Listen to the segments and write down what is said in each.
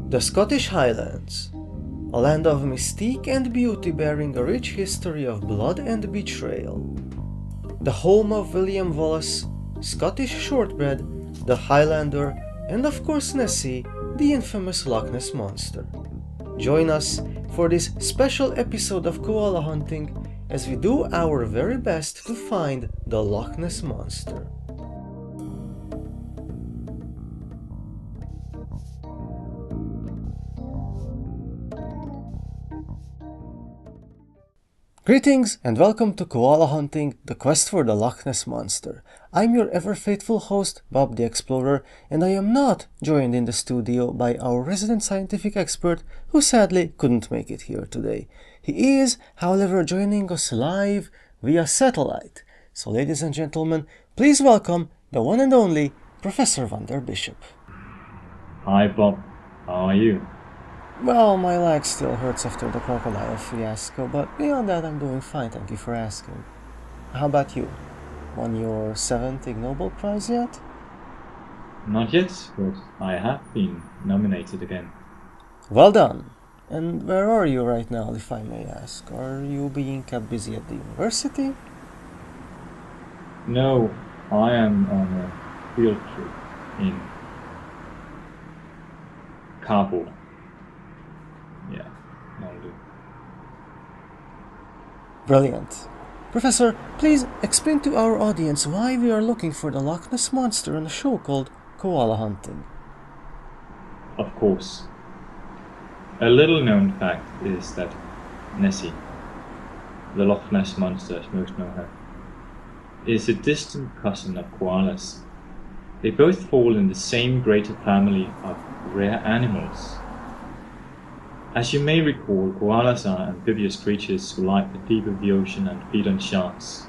The Scottish Highlands, a land of mystique and beauty bearing a rich history of blood and betrayal. The home of William Wallace, Scottish shortbread, the Highlander, and of course Nessie, the infamous Loch Ness monster. Join us for this special episode of koala hunting as we do our very best to find the Loch Ness monster. Greetings and welcome to Koala Hunting, the quest for the Loch Ness Monster. I'm your ever-faithful host, Bob the Explorer, and I am not joined in the studio by our resident scientific expert who sadly couldn't make it here today. He is, however, joining us live via satellite. So ladies and gentlemen, please welcome the one and only Professor Van der Bishop. Hi Bob, how are you? Well, my leg still hurts after the crocodile fiasco, but beyond that I'm doing fine, thank you for asking. How about you? Won your 7th Ig Nobel Prize yet? Not yet, but I have been nominated again. Well done! And where are you right now, if I may ask? Are you being kept busy at the university? No, I am on a field trip in Kabul. Yeah, that'll do. Brilliant. Professor, please explain to our audience why we are looking for the Loch Ness Monster on a show called Koala Hunting. Of course. A little known fact is that Nessie, the Loch Ness monster as most know her, is a distant cousin of koalas. They both fall in the same greater family of rare animals. As you may recall, koalas are amphibious creatures who like the deep of the ocean and feed on sharks.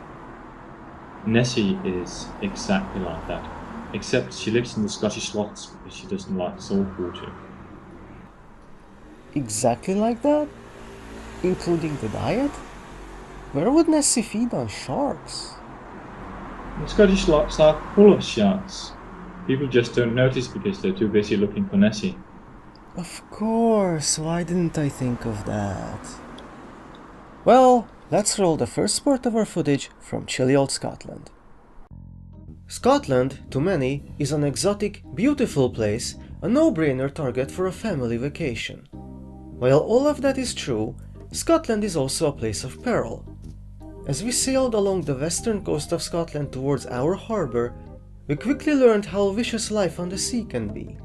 Nessie is exactly like that, except she lives in the Scottish lochs because she doesn't like salt water. Exactly like that? Including the diet? Where would Nessie feed on sharks? The Scottish lochs are full of sharks. People just don't notice because they're too busy looking for Nessie. Of course, why didn't I think of that? Well, let's roll the first part of our footage from chilly old Scotland. Scotland, to many, is an exotic, beautiful place, a no-brainer target for a family vacation. While all of that is true, Scotland is also a place of peril. As we sailed along the western coast of Scotland towards our harbour, we quickly learned how vicious life on the sea can be.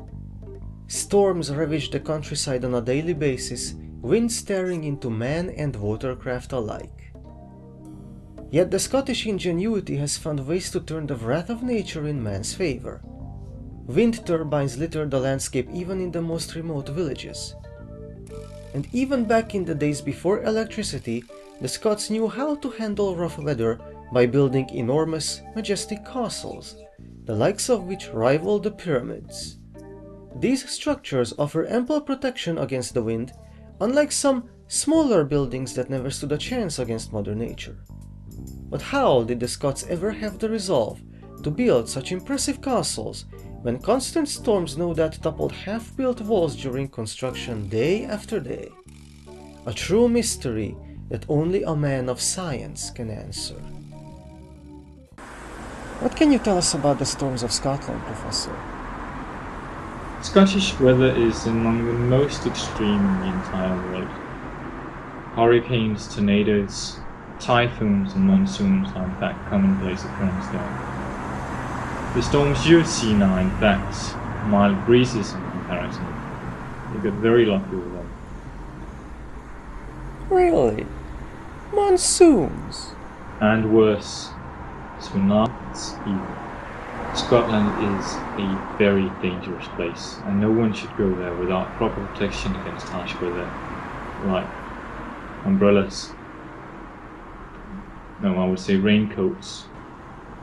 Storms ravage the countryside on a daily basis, wind staring into man and watercraft alike. Yet the Scottish ingenuity has found ways to turn the wrath of nature in man's favour. Wind turbines litter the landscape even in the most remote villages. And even back in the days before electricity, the Scots knew how to handle rough weather by building enormous, majestic castles, the likes of which rival the pyramids. These structures offer ample protection against the wind, unlike some smaller buildings that never stood a chance against Mother Nature. But how did the Scots ever have the resolve to build such impressive castles when constant storms no doubt toppled half-built walls during construction day after day? A true mystery that only a man of science can answer. What can you tell us about the storms of Scotland, Professor? Scottish weather is among the most extreme in the entire world. Hurricanes, tornadoes, typhoons and monsoons are in fact commonplace occurrence there. The storms you see now are in fact mild breezes in comparison. You get very lucky with them. Really? Monsoons? And worse, tsunamis even. Scotland is a very dangerous place, and no one should go there without proper protection against harsh weather, like umbrellas. No, I would say raincoats.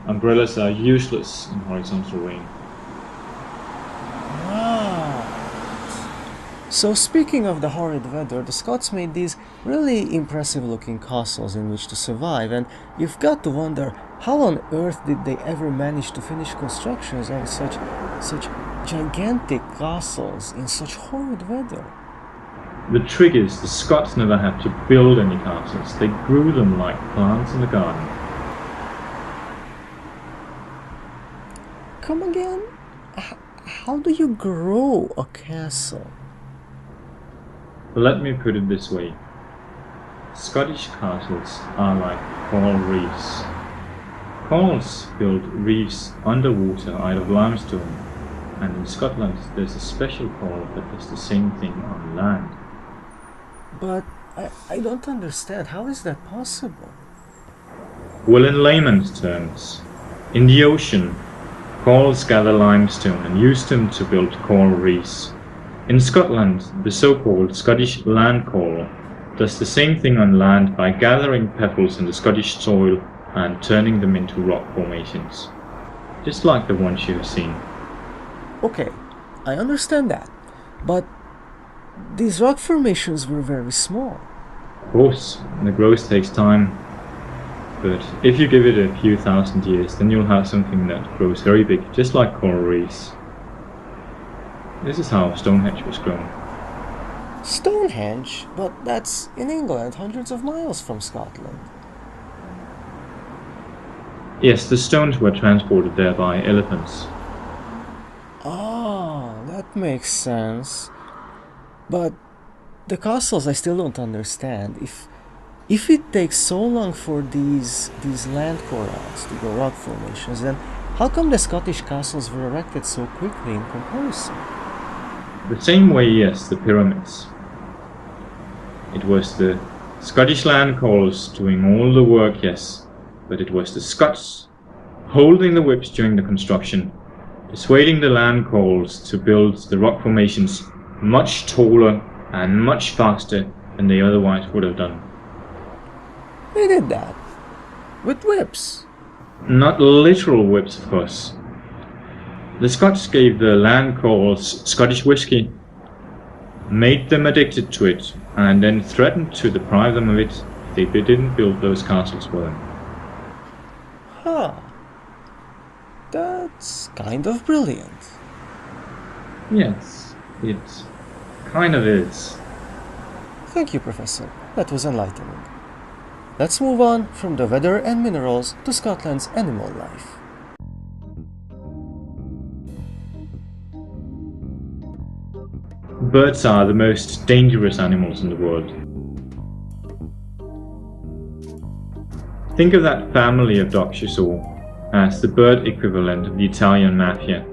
Umbrellas are useless in horizontal rain. So speaking of the horrid weather, the Scots made these really impressive looking castles in which to survive, and you've got to wonder how on earth did they ever manage to finish constructions on such gigantic castles in such horrid weather? The trick is the Scots never had to build any castles, they grew them like plants in the garden. Come again? How do you grow a castle? Let me put it this way. Scottish castles are like coral reefs. Corals build reefs underwater out of limestone, and in Scotland there's a special coral that does the same thing on land. But I don't understand. How is that possible? Well, in layman's terms, in the ocean, corals gather limestone and use them to build coral reefs. In Scotland, the so-called Scottish land coral does the same thing on land by gathering pebbles in the Scottish soil and turning them into rock formations, just like the ones you've seen. Okay, I understand that, but these rock formations were very small. Of course, the growth takes time, but if you give it a few thousand years, then you'll have something that grows very big, just like coral reefs. This is how Stonehenge was grown. Stonehenge? But that's in England, hundreds of miles from Scotland. Yes, the stones were transported there by elephants. Ah, that makes sense. But the castles I still don't understand. If it takes so long for these land corals to go rock formations, then how come the Scottish castles were erected so quickly in comparison? The same way, yes, the pyramids. It was the Scottish land corals doing all the work, yes, but it was the Scots holding the whips during the construction, persuading the land corals to build the rock formations much taller and much faster than they otherwise would have done. They did that. With whips. Not literal whips, of course. The Scots gave the land corals Scottish whiskey, made them addicted to it, and then threatened to deprive them of it if they didn't build those castles for them. Huh. That's kind of brilliant. Yes, it kind of is. Thank you, Professor. That was enlightening. Let's move on from the weather and minerals to Scotland's animal life. Birds are the most dangerous animals in the world. Think of that family of dogs you saw as the bird equivalent of the Italian mafia.